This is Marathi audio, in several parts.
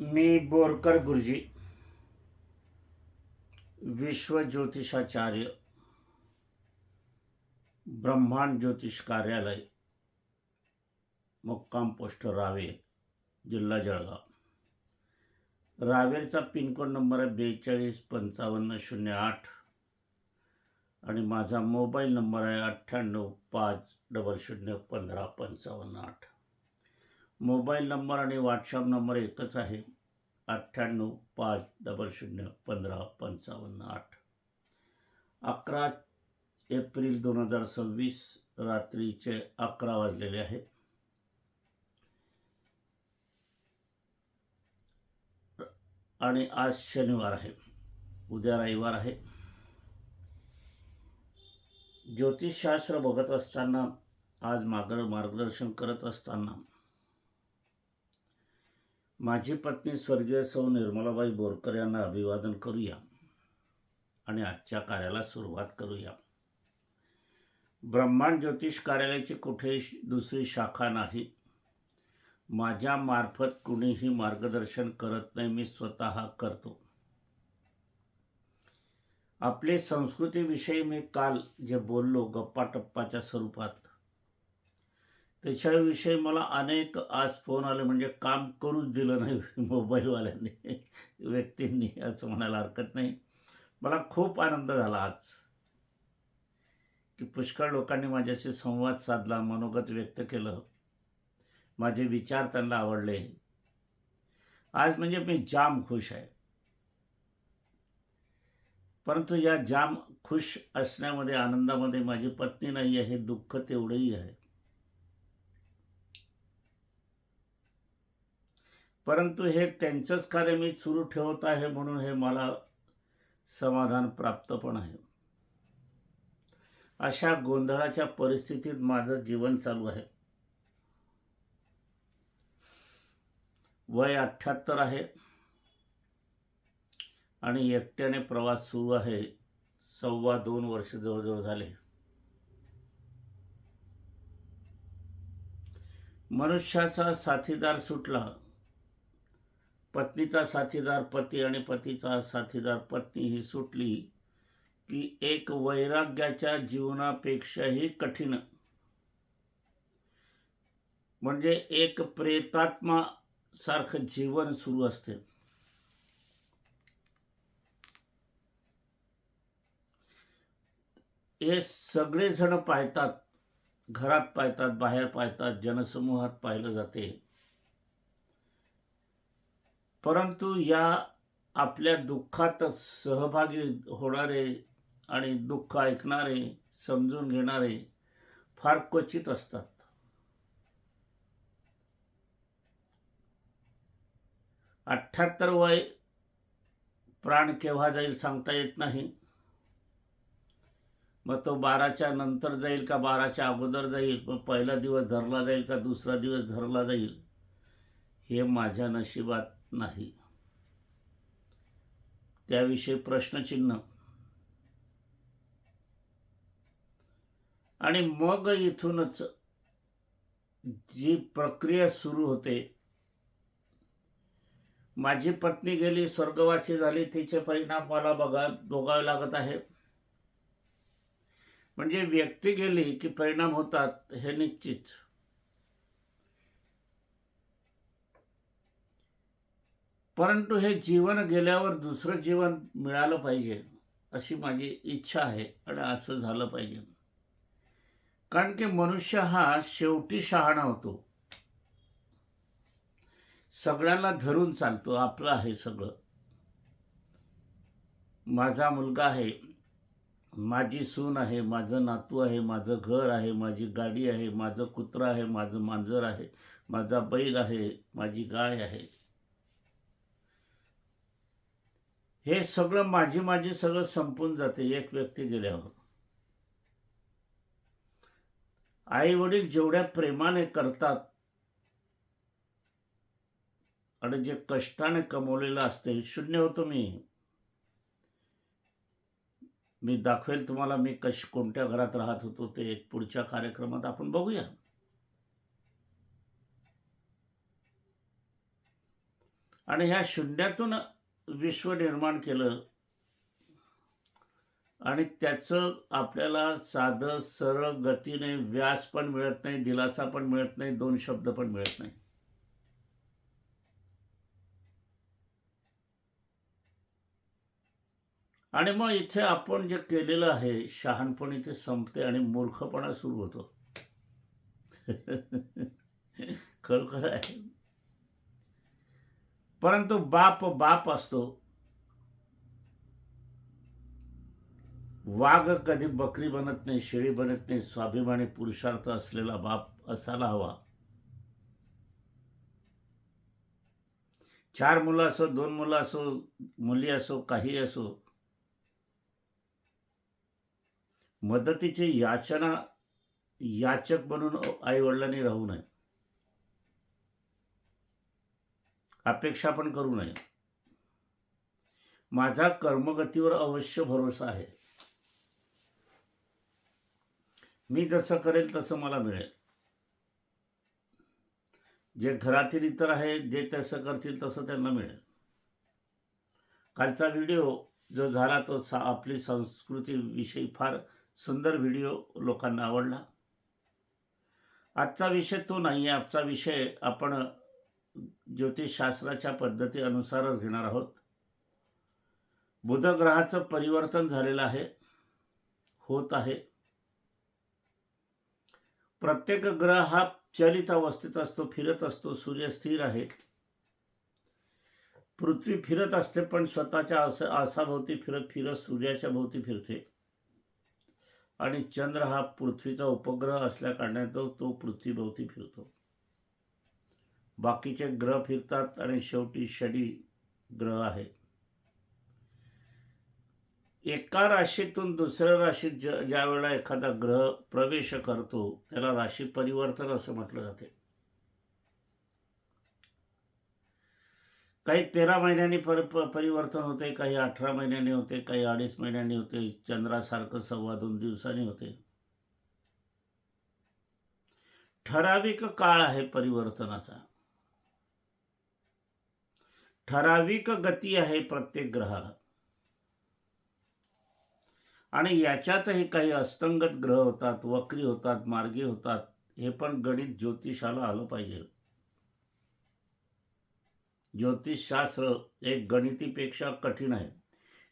मी बोरकर गुरुजी, विश्व ज्योतिषाचार्य, ब्रह्मांड ज्योतिष कार्यालय, मुक्काम पोस्ट रावेर, जिल्हा जळगाव. रावेरचा पिनकोड नंबर आहे 425508 आणि माझा मोबाईल नंबर आहे 9850015558. मोबाईल नंबर आणि व्हॉट्सअप नंबर एकच आहे, 9850015558. 11 एप्रिल 2026 रात्रीचे 11 वाजलेले आहे. आणि आज शनिवार आहे, उद्या रविवार आहे. ज्योतिषशास्त्र बघत असताना, आज मार्गदर्शन करत असताना माझी पत्नी स्वर्गीय सौ निर्मलाबाई बोरकर यांना अभिवादन करूया आणि आजच्या कार्याला सुरुवात करूया. ब्रह्मांड ज्योतिष कार्यालयाची कुठेही दुसरी शाखा नाही. माझ्या मार्फत कुणीही मार्गदर्शन करत नाही, मी स्वतः करतो. आपले संस्कृतीविषयी मी काल जे बोललो गप्पा टप्पाच्या स्वरूपात, त्याच्याविषयी मला अनेक आज फोन आले, म्हणजे काम करूच दिलं नाही मोबाईलवाल्यांनी, व्यक्तींनी, असं म्हणायला हरकत नाही. मला खूप आनंद झाला आज की पुष्कळ लोकांनी माझ्याशी संवाद साधला, मनोगत व्यक्त केलं, माझे विचार त्यांना आवडले. आज म्हणजे मी जाम खुश आहे. परंतु या जाम खुश असण्यामध्ये, आनंदामध्ये माझी पत्नी नाही आहे, हे दुःख तेवढंही आहे. परंतु हे त्यांचंच कार्य मी सुरू ठेवत आहे, म्हणून हे मला समाधान प्राप्त पण आहे. अशा गोंधळाच्या परिस्थितीत माझं जीवन चालू आहे. वय 78 आहे आणि एकट्याने प्रवास सुरू आहे. 2.25 वर्ष जवळजवळ झाले. मनुष्याचा साथीदार सुटला, पत्नीचा साथीदार पती आणि पतीचा साथीदार पत्नी ही सुटली की एक वैराग्याच्या जीवनापेक्षाही कठीण, म्हणजे एक प्रेतात्मा सारखं जीवन सुरू असते. हे सगळेजण पाहतात, घरात पाहतात, बाहेर पाहतात, जनसमूहात पाहिलं जाते. परंतु या आपल्या दुःखात सहभागी होणारे आणि दुःख ऐकणारे, समजून घेणारे फार क्वचित असतात. अठ्ठ्याहत्तर वय, प्राण केव्हा जाईल सांगता येत नाही. मग तो 12च्या नंतर जाईल का 12च्या अगोदर जाईल, मग पहिला दिवस धरला जाईल का दुसरा दिवस धरला जाईल, हे माझ्या नशिबात नाही. त्याविषयी प्रश्नचिन्ह. आणि मग इथूनच जी प्रक्रिया सुरू होते. माझी पत्नी गेली, स्वर्गवासी झाली, तिचे परिणाम मला भोगावे लागत आहे. म्हणजे व्यक्ती गेली की परिणाम होतात, हे निश्चित. परंतु हे जीवन गेल्यावर दुसरं जीवन मिळालं पाहिजे, अशी माझी इच्छा आहे आणि असं झालं पाहिजे. कारण की मनुष्य हा शेवटी शहाणा होतो, सगळ्यांना धरून चालतो, आपलं आहे सगळं. माझा मुलगा आहे, माझी सून आहे, माझं नातू आहे, माझं घर आहे, माझी गाडी आहे, माझं कुत्रा आहे, माझं मांजर आहे, माझा बैल आहे, माझी गाय आहे. हे सगळं माझी सगळं संपून जाते एक व्यक्ती गेल्यावर. आई वडील जेवढ्या प्रेमाने करतात आणि जे कष्टाने कमवलेलं असते, शून्य होतो मी दाखवेल तुम्हाला मी कोणत्या घरात राहत होतो, ते एक पुढच्या कार्यक्रमात आपण बघूया. आणि ह्या शून्यातून विश्व निर्माण केलं आणि त्याचं आपल्याला साधं सरळ गतीने व्यास पण मिळत नाही, दिलासा पण मिळत नाही, दोन शब्द पण मिळत नाही. आणि मग इथे आपण जे केलेलं आहे शहाणपण इथे संपते आणि मूर्खपणा सुरू होतो. खरोखर आहे. परंतु बाप बाप असतो. वाघ कधी बकरी बनत नाही, शेळी बनत नाही. स्वाभिमानी पुरुषार्थ असलेला बाप असायला हवा. 4 मुलं असो, 2 मुलं असो, मुली असो, काही असो, मदतीची याचक बनून आईवडिलांनी राहू नये. अपेक्षा पण करू नये. माझा कर्मगतीवर अवश्य भरोसा आहे. मी जसं करेल तसं मला मिळेल. जे घरातील इतर आहे जे तसं करतील तसं त्यांना मिळेल. कालचा व्हिडिओ जो झाला तो आपली संस्कृतीविषयी फार सुंदर व्हिडिओ लोकांना आवडला. आजचा विषय तो नाही आहे. आजचा विषय आपण ज्योतिषशास्त्राच्या पद्धती अनुसारच घेणार आहोत. बुध ग्रहाचं परिवर्तन झालेलं आहे, होत आहे. प्रत्येक ग्रह हा चलित अवस्थेत असतो, फिरत असतो. सूर्य स्थिर आहे. पृथ्वी फिरत असते पण स्वतःच्या आसाभोवती फिरत फिरत सूर्याच्या भोवती फिरते. आणि चंद्र हा पृथ्वीचा उपग्रह असल्या कारणाने तो पृथ्वीभोवती फिरतो. बाकीचे ग्रह फिरतात आणि शेवटी शनी ग्रह आहे. एका राशीतून दुसऱ्या राशीत ज्या वेळेला एखादा ग्रह प्रवेश करतो त्याला राशी परिवर्तन असं म्हटलं जाते. काही 13 महिन्यांनी परिवर्तन होते, काही 18 महिन्यांनी होते, काही 2.5 महिन्यांनी होते, चंद्रासारखं 2.25 दिवसांनी होते. ठराविक काळ आहे परिवर्तनाचा. ठराविक गती आहे प्रत्येक ग्रहाला. आणि याच्यातही काही अस्तंगत ग्रह होतात, वक्री होतात, मार्गी होतात. हे पण गणित ज्योतिषाला आलं पाहिजे. ज्योतिषशास्त्र एक गणितीपेक्षा कठीण आहे.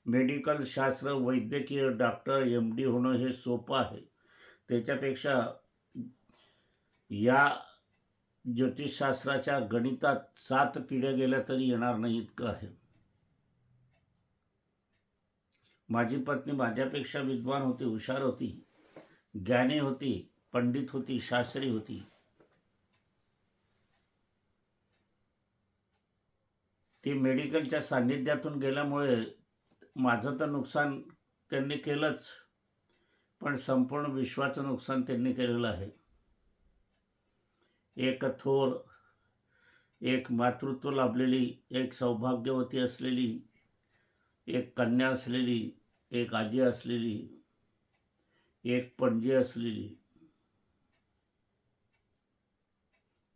मेडिकल शास्त्र, वैद्यकीय डॉक्टर, MD होणं हे सोपं आहे. त्याच्यापेक्षा या ज्योतिषशास्त्राच्या गणितात 7 पिढ्या गेल्या तरी येणार नाही इतकं आहे. माझी पत्नी माझ्यापेक्षा विद्वान होती, हुशार होती, ज्ञानी होती, पंडित होती, शास्त्री होती. ती मेडिकलच्या सान्निध्यातून गेल्यामुळे माझं तर नुकसान त्यांनी केलंच, पण संपूर्ण विश्वाचं नुकसान त्यांनी केलेलं आहे. एक थोर, एक मातृत्व लाभलेली, एक सौभाग्यवती असलेली, एक कन्या असलेली, एक आजी असलेली, एक पणजी असलेली,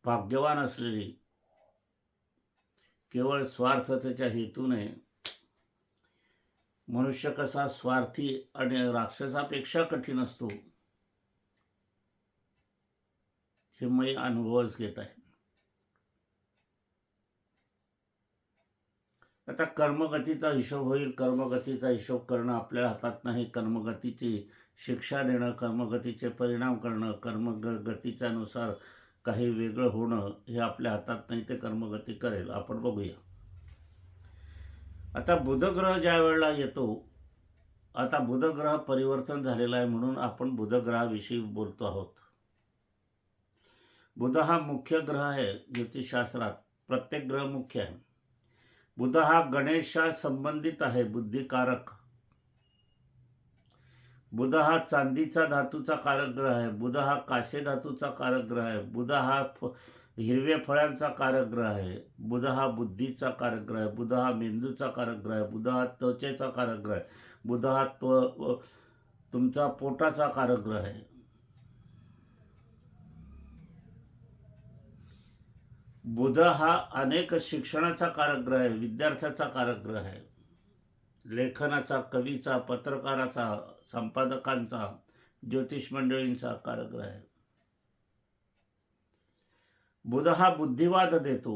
भाग्यवान असलेली, केवळ स्वार्थतेच्या हेतूने मनुष्य कसा स्वार्थी आणि राक्षसापेक्षा कठीण असतो हे मी अनुभवच घेत आहे. आता कर्मगतीचा हिशोब होईल. कर्मगतीचा हिशोब करणं आपल्या हातात नाही. कर्मगतीची शिक्षा देणं, कर्मगतीचे परिणाम करणं, कर्मगतीच्या नुसार काही वेगळं होणं हे आपल्या हातात नाही. ते कर्मगती करेल. आपण बघूया. आता बुधग्रह ज्या वेळेला येतो, आता बुधग्रह परिवर्तन झालेला आहे म्हणून आपण बुधग्रहाविषयी बोलतो आहोत. बुध हा मुख्य ग्रह आहे ज्योतिषशास्त्रात. प्रत्येक ग्रह मुख्य आहे. बुध हा गणेशा संबंधित आहे, बुद्धिकारक. बुध हा चांदीचा धातूचा कारक ग्रह आहे. बुध हा कासे धातूचा कारक ग्रह आहे. बुध हा हिरव्या फळांचा कारक ग्रह आहे. बुध हा बुद्धीचा कारक ग्रह आहे. बुध हा मेंदूचा कारक ग्रह आहे. बुध हा त्वचेचा कारक ग्रह आहे. बुध हा तुमचा पोटाचा कारक ग्रह आहे. बुध हा अनेक शिक्षणाचा कारागृह आहे, विद्यार्थ्याचा कारागृह आहे, लेखनाचा, कवीचा, पत्रकाराचा, संपादकांचा, ज्योतिष मंडळींचा कारागृह आहे. बुध हा बुद्धिवाद देतो,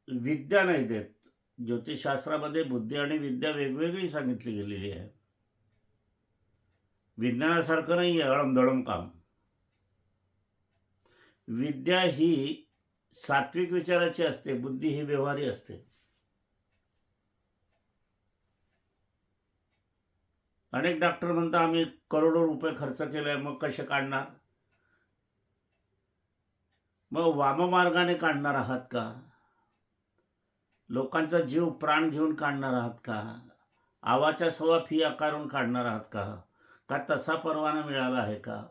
विद्या नाही देत. ज्योतिषशास्त्रामध्ये बुद्धी आणि विद्या वेगवेगळी सांगितली गेलेली आहे. विज्ञानासारखं नाही आहे अळमधळम काम. विद्या ही सात्विक विचाराची असते, बुद्धी ही व्यवहारी असते. अनेक डॉक्टर म्हणतात आम्ही करोडो रुपये खर्च केलाय, मग कसे काढणार? मग वाममार्गाने काढणार आहात का? लोकांचा जीव प्राण घेऊन काढणार आहात का? आवाच्या सवा फी आकारून काढणार आहात का? का तसा परवाना मिळाला आहे का?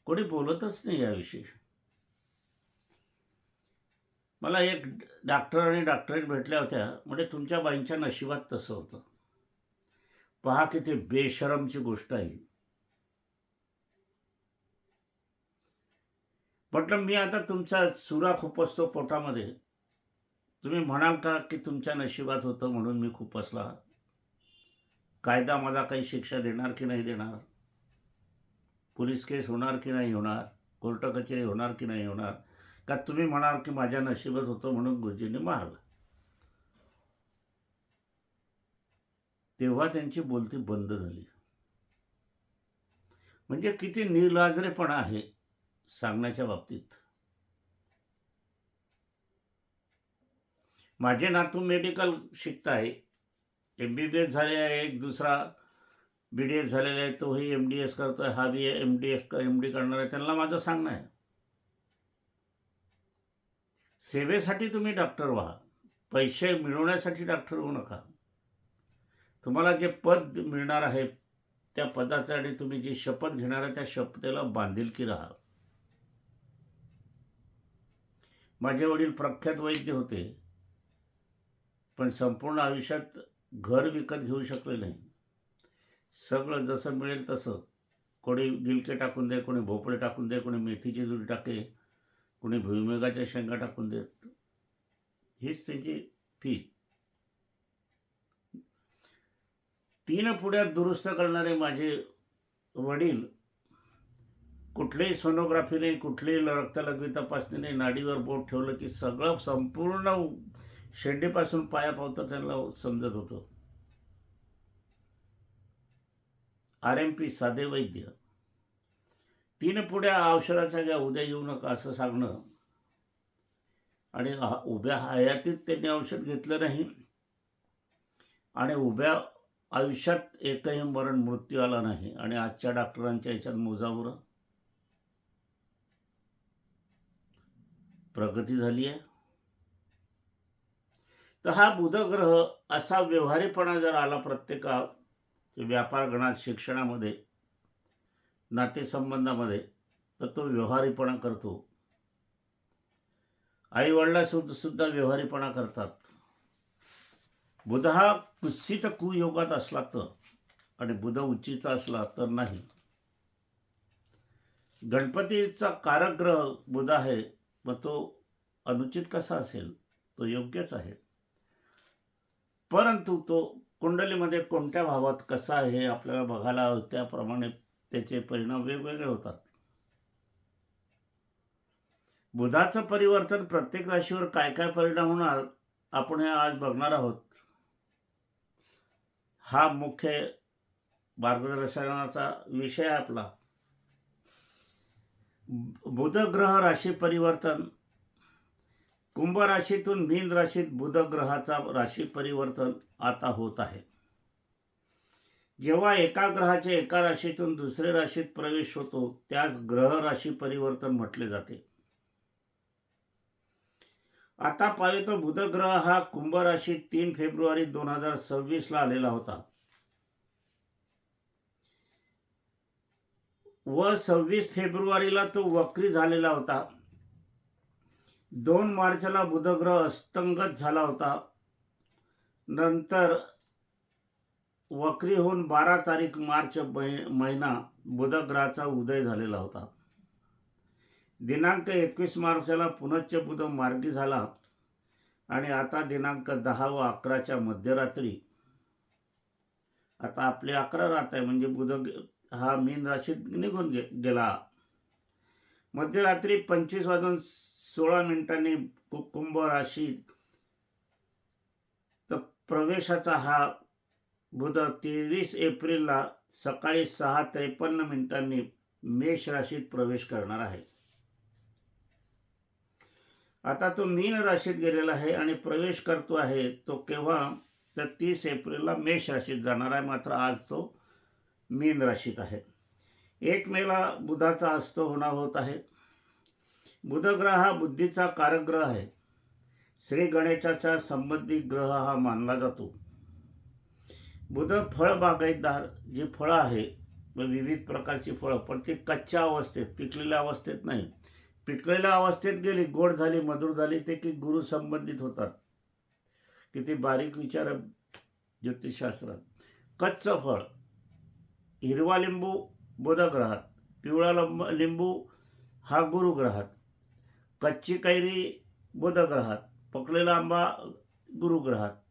कोणी बोलतच नाही याविषयी. मला एक डॉक्टर आणि डॉक्टरेट भेटल्या होत्या, म्हणजे तुमच्या बाईंच्या नशिबात तसं होतं. पहा किती बेशरमची गोष्ट आहे. म्हटलं मी आता तुमचा सुरा खुपसतो पोटामध्ये, तुम्ही म्हणाल का की तुमच्या नशिबात होतं म्हणून मी खुपसला? कायदा मला काही शिक्षा देणार की नाही देणार? पोलीस केस होणार की नाही होणार? कोर्ट कचेरी होणार की नाही होणार? का तुम्ही म्हणाल की माझ्या नशिबात होतं म्हणून गुरुजींनी मारलं? तेव्हा त्यांची बोलती बंद झाली. म्हणजे किती निर्लाजरेपणा आहे सांगण्याच्या बाबतीत. माझे नातू मेडिकल शिकताय, MBBS झाले आहे, एक दुसरा BDS झालेला आहे, तोही MDS करतोय, हा बी MD करणार आहे. त्यांना माझं सांगणं आहे, सेवेसाठी तुम्ही डॉक्टर व्हा, पैसे मिळवण्यासाठी डॉक्टर होऊ नका. तुम्हाला जे पद मिळणार आहे त्या पदासाठी तुम्ही जी शपथ घेणार आहे त्या शपथेला बांधिलकी राहा. माझे वडील प्रख्यात वैद्य होते, पण संपूर्ण आयुष्यात घर विकत घेऊ शकले नाही. सगळं जसं मिळेल तसं, कोणी गिलके टाकून दे, कोणी भोपळे टाकून दे, कोणी मेथीची जुडी टाके, कोणी भुईमुगाच्या शेंगा टाकून देत. हीच त्याची फी. 3 पुढ्यात दुरुस्त करणारे माझे वडील कुठलीही सोनोग्राफी नाही, कुठलीही रक्तलघवी तपासणी नाही, नाडीवर बोट ठेवलं की सगळं संपूर्ण शेंडीपासून पायापावतं त्यांना समजत होतं. RMP साधे वैद्य. 3 पुड्या औषधाच्या घ्या, उद्या येऊ नका असं सांगणं, आणि उभ्या हयातीत त्यांनी औषध घेतलं नाही, आणि उभ्या आयुष्यात एकही मरण मृत्यू आला नाही, आणि आजच्या डॉक्टरांच्या याच्यात मोजावर प्रगती झाली आहे. तर हा बुधग्रह असा व्यवहारीपणा जर आला प्रत्येका व्यापार गणात, शिक्षणामध्ये, नातेसंबंधामध्ये, तर तो व्यवहारीपणा करतो. आई वडिला सुद्धा व्यवहारीपणा करतात. बुध हा कुत्सित कुयोगात असला तर, आणि बुध उच्चित असला तर नाही. गणपतीचा कारकग्रह बुध आहे, मग तो अनुचित कसा असेल? तो योग्यच आहे. परंतु तो कुंडलीमध्ये कोणत्या भावात कसा आहे हे आपल्याला बघायला, त्याप्रमाणे त्याचे परिणाम वेगवेगळे होतात. बुधाचं परिवर्तन प्रत्येक राशीवर काय काय परिणाम होणार आपण हे आज बघणार आहोत. हा मुख्य मार्गदर्शनाचा विषय आहे आपला. बुध ग्रह राशी परिवर्तन. कुंभ राशीतून मीन राशीत बुध ग्रहाचा राशी परिवर्तन आता होत आहे. जेव्हा एका ग्रहाचे एका राशीतून दुसऱ्या राशीत प्रवेश होतो त्यास ग्रह राशी परिवर्तन म्हटले जाते. आता पाहिजे तो बुध ग्रह हा कुंभ राशीत 3 फेब्रुवारी 2026 ला आलेला होता, व 26 फेब्रुवारीला तो वक्री झालेला होता. 2 मार्चला बुधग्रह अस्तंगत झाला होता. नंतर वक्री होऊन 12 तारीख मार्च महिना बुधग्रहाचा उदय झालेला होता. दिनांक 21 मार्चला पुनश्च बुध मार्गी झाला आणि आता दिनांक 10 व 11च्या मध्यरात्री, आता आपले 11 रात आहे म्हणजे बुध हा मीन राशीत निघून गेला. मध्यरात्री 25:16 कुंभ राशीत तर प्रवेशाचा हा बुध 23 एप्रिलला सकाळी 6:53 मेष राशीत प्रवेश करणार आहे. आता तो मीन राशीत गेलेला आहे आणि प्रवेश करतो आहे तो केव्हा, तर 30 एप्रिलला मेष राशीत जाणार आहे. मात्र आज तो मीन राशीत आहे. 1 मेला बुधाचा अस्त होत आहे. बुध ग्रह हा बुद्धीचा कारक ग्रह आहे. श्री गणेशाचा संबंधित ग्रह हा मानला जातो. बुध फळ बागायतदार, जी फळं आहे विविध प्रकारची फळं, पण ती कच्च्या अवस्थेत, पिकलेल्या अवस्थेत नाही. पिकलेल्या अवस्थेत गेली, गोड झाली, मधुर झाली, ते की गुरु संबंधित होतात. किती बारीक विचार ज्योतिषशास्त्रात. कच्चं फळ, हिरवा लिंबू बुध ग्रहात, पिवळा लिंबू हा गुरु ग्रहात, कच्ची कैरी बुध ग्रहात, पकलेला आंबा गुरु ग्रहात.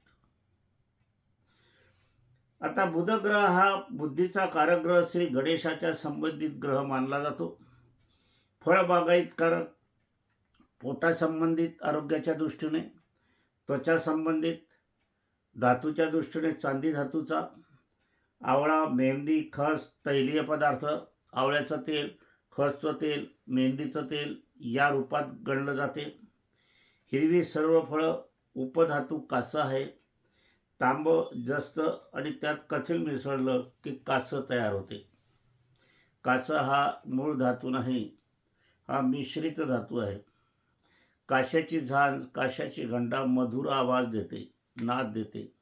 आता बुध ग्रह हा बुद्धीचा कारक ग्रह, श्री गणेशाच्या संबंधित ग्रह मानला जातो. फळबागायतकारक, पोटासंबंधित आरोग्याच्या दृष्टीने, त्वचा संबंधित, धातूच्या दृष्टीने चांदी धातूचा, आवळा, मेहंदी, खस, तैलीय पदार्थ, आवळ्याचं तेल, खसचं तेल, मेहंदीचं तेल या रूपात गणलं जाते. हिरवी सर्व फळं, उपधातू कासं आहे. तांब जस्त आणि त्यात कथील मिसळलं की कासं तयार होते. कासं हा मूळ धातू नाही, हा मिश्रित धातू आहे. काशाची झांज, काशाची घंटा मधुर आवाज देते, नाद देते.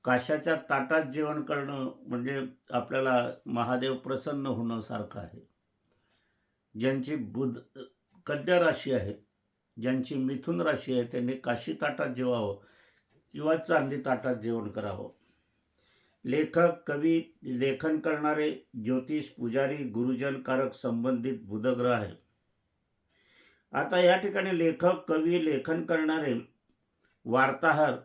काशाच्या ताटात जेवण करणं म्हणजे आपल्याला महादेव प्रसन्न होणं सारखं आहे. ज्यांची कन्या राशी आहे, ज्यांची मिथुन राशी आहे, त्यांनी काशी ताटात जेवावं किंवा चांदी ताटात जेवण करावं. लेखक, कवी, लेखन करणारे, ज्योतिष, पुजारी, गुरुजन कारक संबंधित बुधग्रह आहे. आता या ठिकाणी लेखक, कवी, लेखन करणारे, वार्ताहर,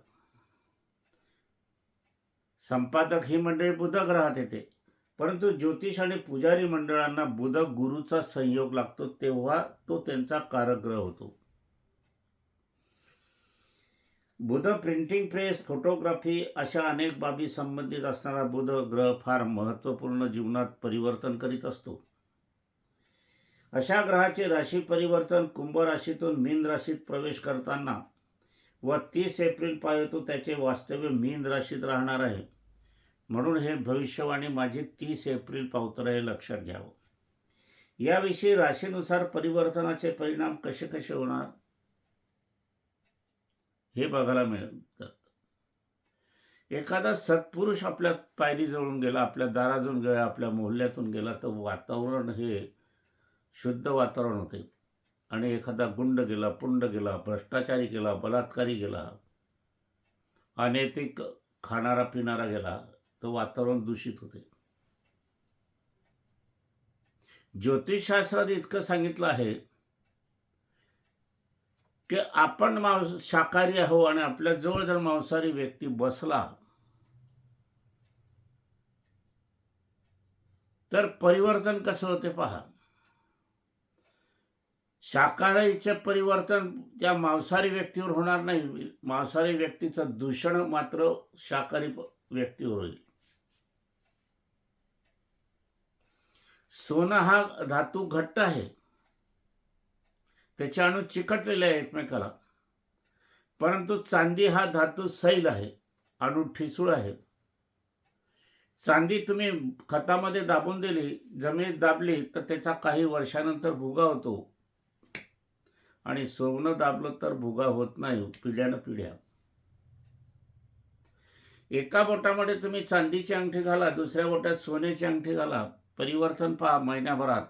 संपादक ही मंडळी बुध ग्रहात येते. परंतु ज्योतिष आणि पुजारी मंडळांना बुध गुरुचा संयोग लागतो, तेव्हा तो त्यांचा कारक ग्रह होतो. बुध प्रिंटिंग प्रेस, फोटोग्राफी अशा अनेक बाबी संबंधित असणारा बुध ग्रह फार महत्त्वपूर्ण जीवनात परिवर्तन करीत असतो. अशा ग्रहाचे राशी परिवर्तन कुंभ राशीतून मीन राशीत प्रवेश करताना व 30 एप्रिल पायतो त्याचे वास्तव्य मीन राशीत राहणार आहे. म्हणून हे भविष्यवाणी माझी 30 एप्रिल पावतर हे लक्षात घ्यावं. याविषयी राशीनुसार परिवर्तनाचे परिणाम कसे कसे होणार हे बघायला मिळतात. एखादा सत्पुरुष आपल्या पायरी जवळून गेला, आपल्या दाराजवळून गेला, आपल्या मोहल्ल्यातून गेला तर वातावरण हे शुद्ध वातावरण होते. आणि एखादा गुंड गेला, पुंड गेला, भ्रष्टाचारी गेला, बलात्कारी गेला, अनैतिक खाणारा पिणारा गेला तर वातावरण दूषित होते. ज्योतिषशास्त्रात इतकं सांगितलं आहे की आपण शाकाहारी आहो आणि आपल्या जवळ जर मांसाहारी व्यक्ती बसला तर परिवर्तन कसं होते पहा. शाकाहारीचे परिवर्तन त्या मांसाहारी व्यक्तीवर होणार नाही, मांसाहारी व्यक्तीचं दूषण मात्र शाकाहारी व्यक्तीवर होईल. सोनं हा धातू घट्ट आहे, त्याचे अणू चिकटलेले आहे एकमेकाला. परंतु चांदी हा धातू सैल आहे, अणू ठिसूळ आहे. चांदी तुम्ही खतामध्ये दाबून दिली, जमिनीत दाबली तर त्याचा काही वर्षानंतर भुगा होतो आणि सोनं दाबलं तर भुगा होत नाही पिढ्यानं पिढ्या. एका बोटामध्ये तुम्ही चांदीची अंगठी घाला, दुसऱ्या बोटात सोन्याची अंगठी घाला, परिवर्तन पहा महिन्याभरात.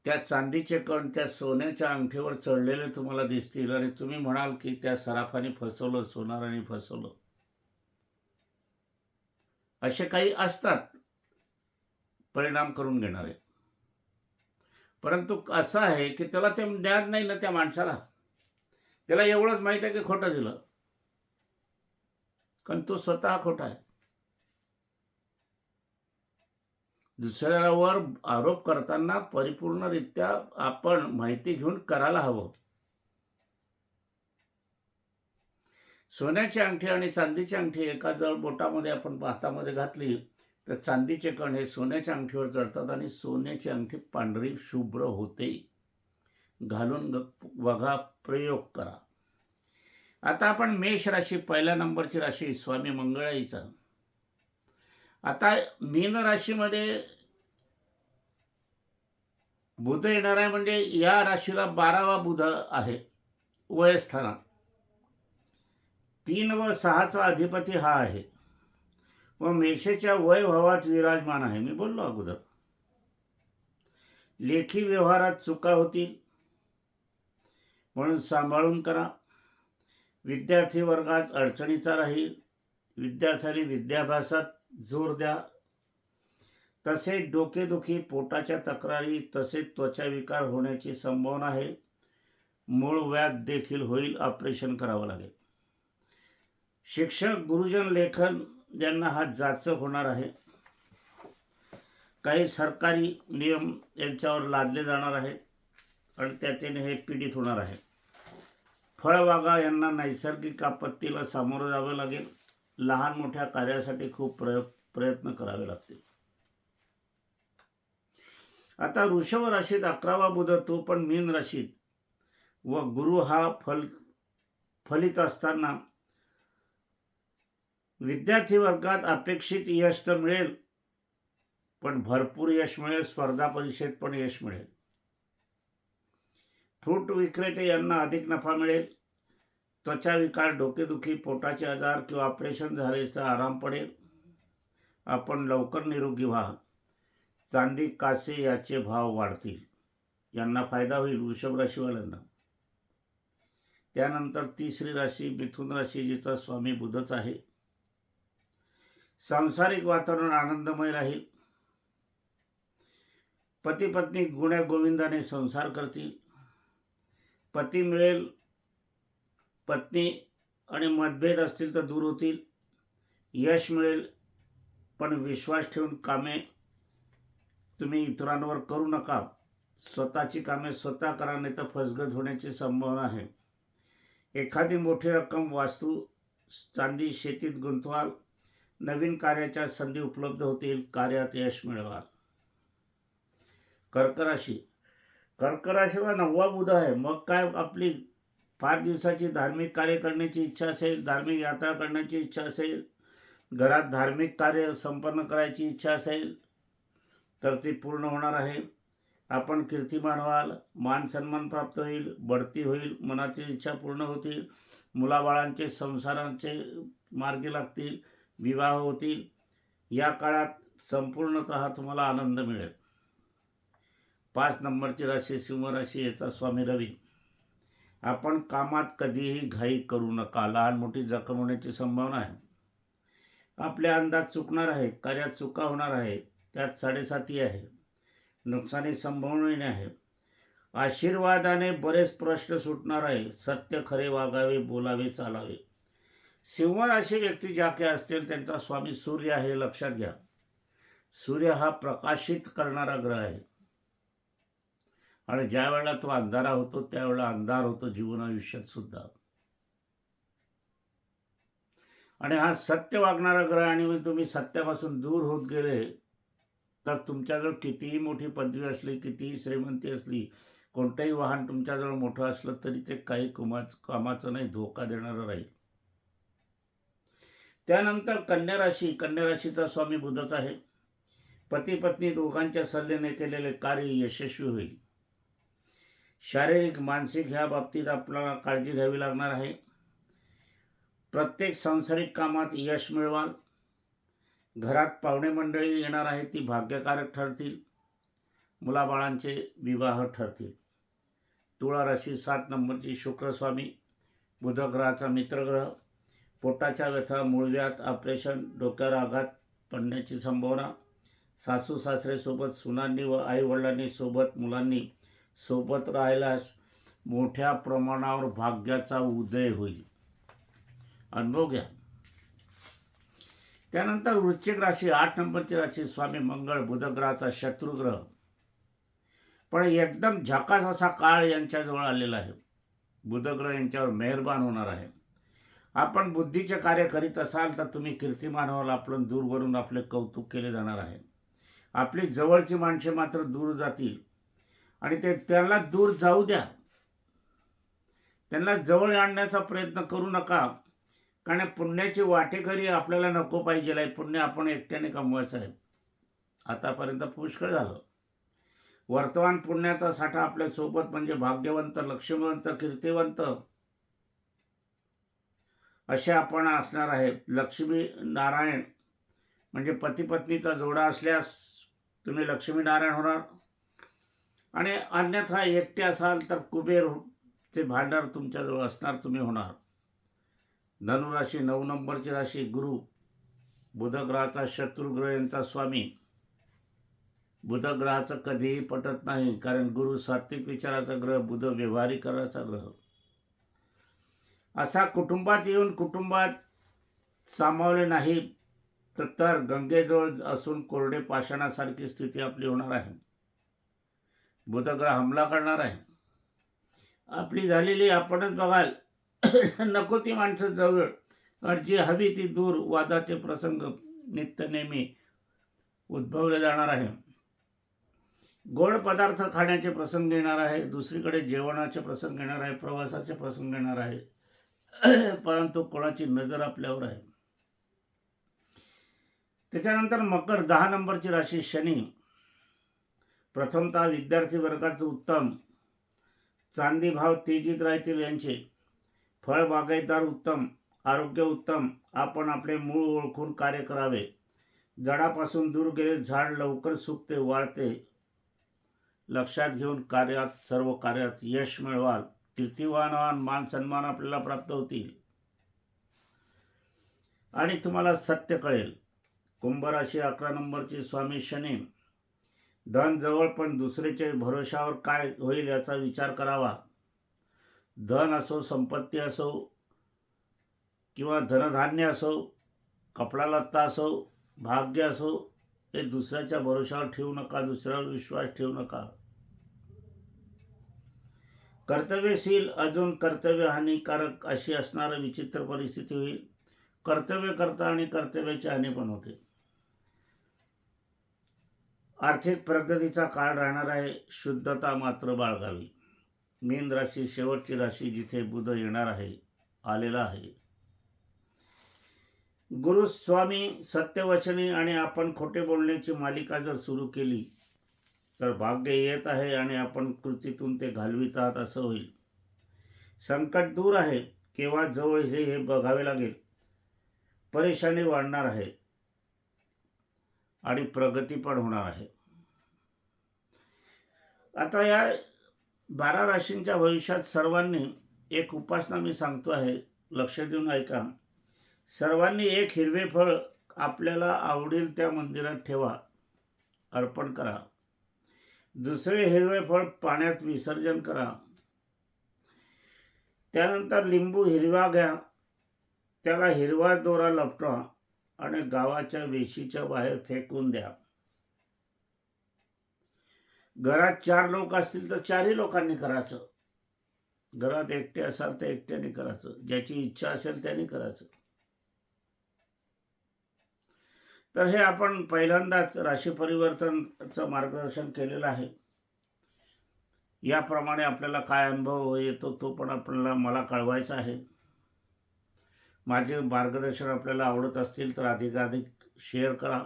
त्या चांदीचे कण त्या सोन्याच्या अंगठीवर चढलेले तुम्हाला दिसतील आणि तुम्ही म्हणाल की त्या सराफाने फसवलं, सोनाराने फसवलं. असे काही असतात परिणाम करून घेणारे. परंतु असं आहे की त्याला ते ज्ञान नाही ना त्या माणसाला. त्याला एवढंच माहीत आहे की खोटं दिलं, कारण तो स्वतः खोटा आहे. दुसऱ्यावर आरोप करताना परिपूर्णरित्या आपण माहिती घेऊन करायला हवं. सोन्याची अंगठी आणि चांदीची अंगठी एका जवळ बोटामध्ये आपण हातामध्ये घातली तर चांदीचे कण हे सोन्याच्या अंगठीवर चढतात आणि सोन्याची अंगठी पांढरी शुभ्र होते. घालून बघा, प्रयोग करा. आता आपण मेष राशी, पहिल्या नंबरची राशी स्वामी मंगळाईचा. आता मीन राशीमध्ये बुध येणार आहे, म्हणजे या राशीला 12वा बुध आहे वयस्थानात. 3 व 6चा अधिपती हा आहे व मेषेच्या वैभवात विराजमान आहे. मी बोललो अगोदर, लेखी व्यवहारात चुका होतील म्हणून सांभाळून करा. विद्यार्थी वर्गात अडचणीचा राहील. विद्यार्थ्यांनी विद्याभ्यासात जोर द्या. तसेच डोकेदुखी, पोटाच्या तक्रारी, तसेच त्वचाविकार होण्याची संभावना आहे. मूळ व्याध देखील होईल, ऑपरेशन करावं लागेल. शिक्षक, गुरुजन, लेखन यांना हा जाचक होणार आहे. काही सरकारी नियम यांच्यावर लादले जाणार आहेत आणि त्याने हे पीडित होणार आहे. फळबागा यांना नैसर्गिक आपत्तीला सामोरं जावं लागेल. लहान मोठ्या कार्यासाठी खूप प्रयत्न करावे लागतील. आता वृषभ राशीत 11वा बुध, तो पण मीन राशीत, व गुरु हा फलित असताना विद्यार्थी वर्गात अपेक्षित यश तर मिळेल, पण भरपूर यश मिळेल. स्पर्धा परीक्षेत पण यश मिळेल. फ्रूट विक्रेते यांना अधिक नफा मिळेल. त्वचा विकार, डोकेदुखी, पोटाचे आजार किंवा ऑपरेशन झाले तर आराम पडेल. आपण लवकर निरोगी व्हा. चांदी, कासे याचे भाव वाढतील, यांना फायदा होईल वृषभ राशीवाल्यांना. त्यानंतर तिसरी राशी मिथुन राशी, जिचा स्वामी बुधच आहे. सांसारिक वातावरण आनंदमय राहील. पती पत्नी गुण्या गोविंदाने संसार करतील. पती मिळेल. पत्नी आणि मतभेद असतील तर दूर होतील. यश मिळेल, पण विश्वास ठेवून कामे तुम्ही इतरांवर करू नका. स्वतःची कामे स्वतः करा, नाही तर फसगत होण्याची संभावना आहे. एखादी मोठी रक्कम वास्तू, चांदी, शेतीत गुंतवाल. नवीन कार्याच्या संधी उपलब्ध होतील. कार्यात यश मिळवाल. कर्क राशी, कर्क राशीला 9वा बुध आहे. मग काय, आपली 5 दिवसाची धार्मिक कार्य करण्याची इच्छा असेल, धार्मिक यात्रा करण्याची इच्छा असेल, घरात धार्मिक कार्य संपन्न करायची इच्छा असेल तर ती पूर्ण होणार आहे. आपण कीर्तिमान व्हाल. मान सन्मान प्राप्त होईल. बढती होईल. मनातील इच्छा पूर्ण होतील. मुलाबाळांचे, संसारांचे मार्गी लागतील. विवाह होतील. या काळात संपूर्णतः तुम्हाला आनंद मिळेल. 5 नंबरची राशी सिंह राशी, याचा स्वामी रवी. आपण कामात कधीही घाई करू नका. लहान मोठी जखम होण्याची संभावना आहे. आपले अंदाज चुकणार आहे. कार्यात चुका होणार आहे. त्यात 7.5 आहे. नुकसानी संभवनीय आहे. आशीर्वादाने बरेच प्रश्न सुटणार आहे. सत्य खरे वागावे, बोलावे, चालावे. सिंह राशी व्यक्ती ज्या काही असतील त्यांचा स्वामी सूर्य आहे, लक्षात घ्या. सूर्य हा प्रकाशित करणारा ग्रह आहे आणि ज्या वेळेला तो अंधारा होतो त्यावेळेला अंधार होतो जीवन आयुष्यात सुद्धा. आणि हा सत्य वागणारा ग्रह, आणि मग तुम्ही सत्यापासून दूर होत गेले तर तुमच्याजवळ कितीही मोठी पदवी असली, कितीही श्रीमंती असली, कोणतंही वाहन तुमच्याजवळ मोठं असलं तरी ते काही कामाचं नाही, धोका देणारं राहील. त्यानंतर कन्या राशी, कन्या राशीचा स्वामी बुधच आहे. पती पत्नी दोघांच्या सल्ल्याने केलेले कार्य यशस्वी होईल. शारीरिक, मानसिक ह्या बाबतीत आपल्याला काळजी घ्यावी लागणार आहे. प्रत्येक सांसारिक कामात यश मिळवाल. घरात पाहुणे मंडळी येणार आहे, ती भाग्यकारक ठरतील. मुलाबाळांचे विवाह ठरतील. तुळा राशी 7 नंबरची शुक्रस्वामी, बुध ग्रहाचा मित्रग्रह. पोटाच्या व्यथा, मूळव्याध, ऑपरेशन, डोक्यावर आघात पडण्याची संभावना. सासू सासरेसोबत, सुनांनी व आईवडिलांनी सोबत, मुलांनी सोबत राहिल्यास मोठ्या प्रमाणावर भाग्याचा उदय होईल. अनुभव घ्या. त्यानंतर वृश्चिक राशी, 8 नंबरची राशी, स्वामी मंगळ बुधग्रहाचा शत्रुग्रह, पण एकदम झकास असा काळ यांच्याजवळ आलेला आहे. बुधग्रह यांच्यावर मेहरबान होणार आहे. आपण बुद्धीचे कार्य करीत असाल तर तुम्ही कीर्तिमान व्हाल. आपण दूरवरून आपले कौतुक केले जाणार आहे. आपली जवळची माणसे मात्र दूर जातील आणि त्यांना दूर जाऊ द्या. त्यांना जवळ आणण्याचा प्रयत्न करू नका, कारण पुण्याची वाटेकरी आपल्याला नको पाहिजे आहे. पुण्य आपण एकट्याने कमवायचं आहे. आतापर्यंत पुष्कळ झालं. वर्तमान पुण्याचा साठा आपल्या सोबत म्हणजे भाग्यवंत, लक्ष्मीवंत, कीर्तिवंत असे आपण असणार आहे. लक्ष्मी नारायण म्हणजे पती पत्नीचा जोडा असल्यास तुम्ही लक्ष्मीनारायण होणार, आणि अन्यथा एकटे असाल तर कुबेर ते भांडार तुमच्याजवळ असणार, तुम्ही होणार. धनुराशी, 9 नंबरची राशी, गुरु बुधग्रहाचा शत्रुग्रह यांचा स्वामी. बुधग्रहाचं कधीही पटत नाही, कारण गुरु सात्विक विचाराचा ग्रह, बुध व्यवहारीकरणाचा ग्रह. असा कुटुंबात येऊन कुटुंबात सामावले नाही तर गंगेजवळ असून कोरडे पाषाणासारखी स्थिती आपली होणार आहे. बुधग्रह हमला करणार आहे. आपली झालेली आपणच बघाल. नको ती माणसं जवळ, आणि जी हवी ती दूर. वादाचे प्रसंग नित्य नेहमी उद्भवले जाणार आहे. गोड पदार्थ खाण्याचे प्रसंग येणार आहे. दुसरीकडे जेवणाचे प्रसंग येणार आहे. प्रवासाचे प्रसंग येणार आहे. परंतु कोणाची नजर आपल्यावर आहे. त्याच्यानंतर मकर, 10 नंबरची राशी, शनी. प्रथमतः विद्यार्थी वर्गाचं उत्तम. चांदी भाव तेजीत राहतील यांचे. फळ बागायतदार उत्तम. आरोग्य उत्तम. आपण आपले मूळ ओळखून कार्य करावे. जडापासून दूर गेले झाड लवकर सुकते, वाळते. लक्षात घेऊन सर्व कार्यात यश मिळवाल. कीर्तिवान मान सन्मान आपल्याला प्राप्त होतील आणि तुम्हाला सत्य कळेल. कुंभ राशी, 11 नंबरची, स्वामी शनी. धन जवळ, पण दुसऱ्याच्या भरोशावर काय होईल याचा विचार करावा. धन असो, संपत्ती असो, किंवा धनधान्य असो, कपडा लत्ता असो, भाग्य असो, हे दुसऱ्याच्या भरोशावर ठेवू नका. दुसऱ्यावर विश्वास ठेवू नका. कर्तव्यशील अजून कर्तव्य हानिकारक अशी असणारी विचित्र परिस्थिती होईल. कर्तव्य करता आणि कर्तव्याची हानी पण होते. आर्थिक प्रगतीचा काळ राहणार आहे. शुद्धता मात्र बाळगावी. मीन राशी, शेवटची राशी, जिथे बुध येणार आहे, आलेला आहे. गुरु स्वामी सत्यवचनी आणि आपण खोटे बोलण्याची मालिका जर सुरू केली तर भाग्य येत आहे आणि आपण कृतीतून ते घालवित आहात असं होईल. संकट दूर आहे, केव्हा जवळ हे बघावे लागेल. परेशानी वाढणार आहे आणि प्रगती पण होणार आहे. आता या 12 राशींच्या भविष्यात सर्वांनी एक उपासना मी सांगतो आहे, लक्ष देऊन ऐका. सर्वांनी एक हिरवे फळ आपल्याला आवडेल त्या मंदिरात ठेवा, अर्पण करा. दुसरे हिरवे फळ पाण्यात विसर्जन करा. त्यानंतर लिंबू हिरवा घ्या, त्याला हिरवा दोरा लपटवा आणि गावाच्या वेशीच्या बाहेर फेकून द्या. घरात 4 लोक असतील तर 4ही लोकांनी करायचं. घरात एकटे असाल तर एकट्याने करायचं. ज्याची इच्छा असेल त्याने करायचं. तर हे आपण पहिल्यांदाच राशी परिवर्तनचं मार्गदर्शन केलेलं आहे. याप्रमाणे आपल्याला काय अनुभव येतो तो पण आपल्याला मला कळवायचा आहे. माझे मार्गदर्शन आपल्याला आवडत असतील तर अधिकाधिक शेअर करा.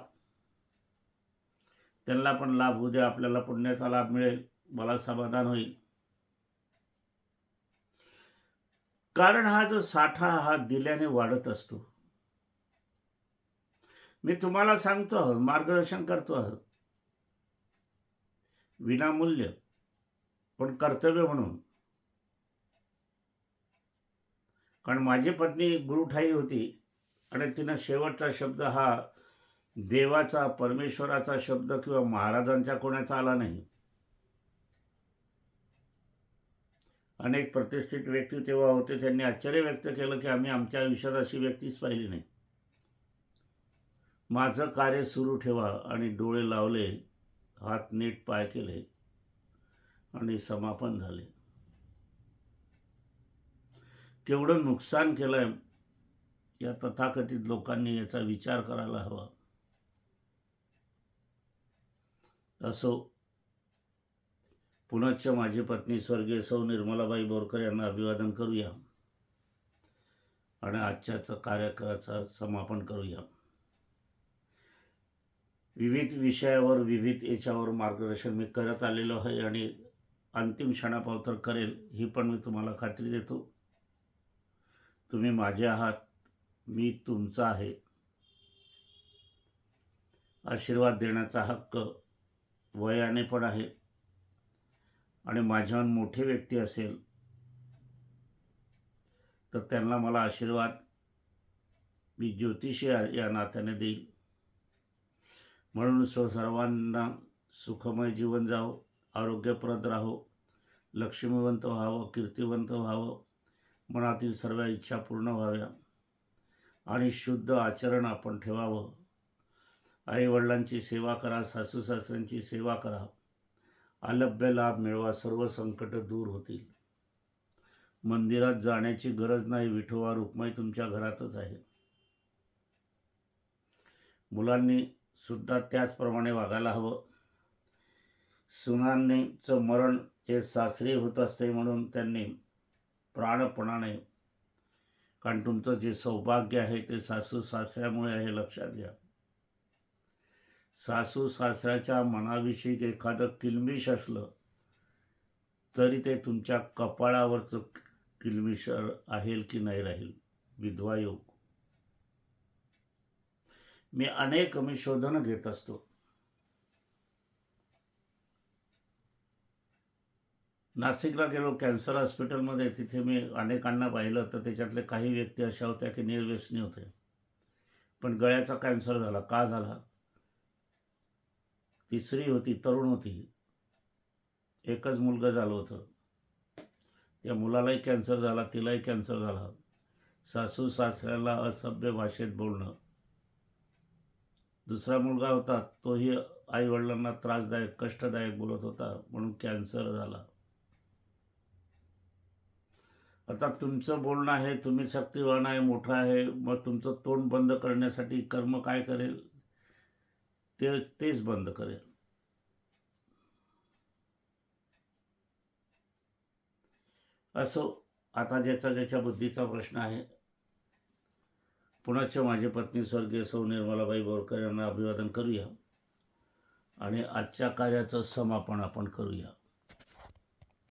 त्यांना पण लाभ होऊ द्या. आपल्याला पुण्याचा लाभ मिळेल, मला समाधान होईल. कारण हा जो साठा हा दिल्याने वाढत असतो. मी तुम्हाला सांगतो, मार्गदर्शन करतो विनामूल्य, पण कर्तव्य म्हणून. कारण माझी पत्नी गुरुठाई होती आणि तिनं शेवटचा शब्द हा देवाचा, परमेश्वराचा शब्द किंवा महाराजांच्या कोणाचा आला नाही. अनेक प्रतिष्ठित व्यक्ती तेव्हा होते, त्यांनी आश्चर्य व्यक्त केलं की आम्ही आमच्या आयुष्यात अशी व्यक्तीच पाहिली नाही. माझं कार्य सुरू ठेवा आणि डोळे लावले, हात नीट पाय केले आणि समापन झाले. केवढं नुकसान केलंय या तथाकथित लोकांनी याचा विचार करायला हवा. असो, पुनश्च माझी पत्नी स्वर्गीय सौ निर्मलाबाई बोरकर यांना अभिवादन करूया आणि आजच्याचं कार्यक्रमाचं समापन करूया. विविध विषयावर, विविध याच्यावर मार्गदर्शन मी करत आलेलो आहे आणि अंतिम क्षणापावतर करेल ही पण मी तुम्हाला खात्री देतो. तुम्ही माझे आहात, मी तुमचा आहे. आशीर्वाद देण्याचा हक्क वयाने पण आहे आणि माझ्याहून मोठे व्यक्ती असेल तर त्यांना मला आशीर्वाद मी ज्योतिषी या नात्याने देईल. म्हणून सर्वांना सुखमय जीवन जावो, आरोग्यप्रद राहो, लक्ष्मीवंत व्हावं, कीर्तिवंत व्हावं, मनातील सर्व इच्छा पूर्ण व्हाव्या आणि शुद्ध आचरण आपण ठेवावं. आईवडिलांची सेवा करा, सासू सासऱ्यांची सेवा करा, अलभ्य लाभ मिळवा, सर्व संकट दूर होतील. मंदिरात जाण्याची गरज नाही, विठोबा रुक्माई तुमच्या घरातच आहे. मुलांनी सुद्धा त्याचप्रमाणे वागायला हवं. सुनांचं मरण हे सासरी होत असते म्हणून त्यांनी प्राणपणाने, कारण तुमचं जे सौभाग्य आहे ते सासू सासऱ्यामुळे आहे, लक्षात घ्या. सासू सासऱ्याच्या मनाविषयी एखादं किलमिश असलं तरी ते तुमच्या कपाळावरचं किलमिश राहील की नाही राहील. विधवा योग. मी शोधनं घेत असतो. नाशिकला गेलो कॅन्सर हॉस्पिटलमध्ये, तिथे मी अनेकांना पाहिलं तर त्याच्यातले काही व्यक्ती अशा होत्या की निर्व्यसनी होते, पण गळ्याचा कॅन्सर झाला. का झाला? ती स्त्री होती, तरुण होती, एकच मुलगा झालं होतं. त्या मुलालाही कॅन्सर झाला, तिलाही कॅन्सर झाला. सासू सासऱ्याला असभ्य भाषेत बोलणं. दुसरा मुलगा होता, तोही आईवडिलांना त्रासदायक, कष्टदायक बोलत होता, म्हणून कॅन्सर झाला. आता तुमचं बोलणं आहे, तुम्ही शक्तिवान आहे, मोठं आहे, मग तुमचं तोंड बंद करण्यासाठी कर्म काय करेल? तेच बंद करेल. असो, आता ज्याच्या बुद्धीचा प्रश्न आहे. पुनश्च माझी पत्नी स्वर्गीय सौ निर्मलाबाई बोरकर यांना अभिवादन करूया आणि आजच्या कार्याचं समापन आपण करूया.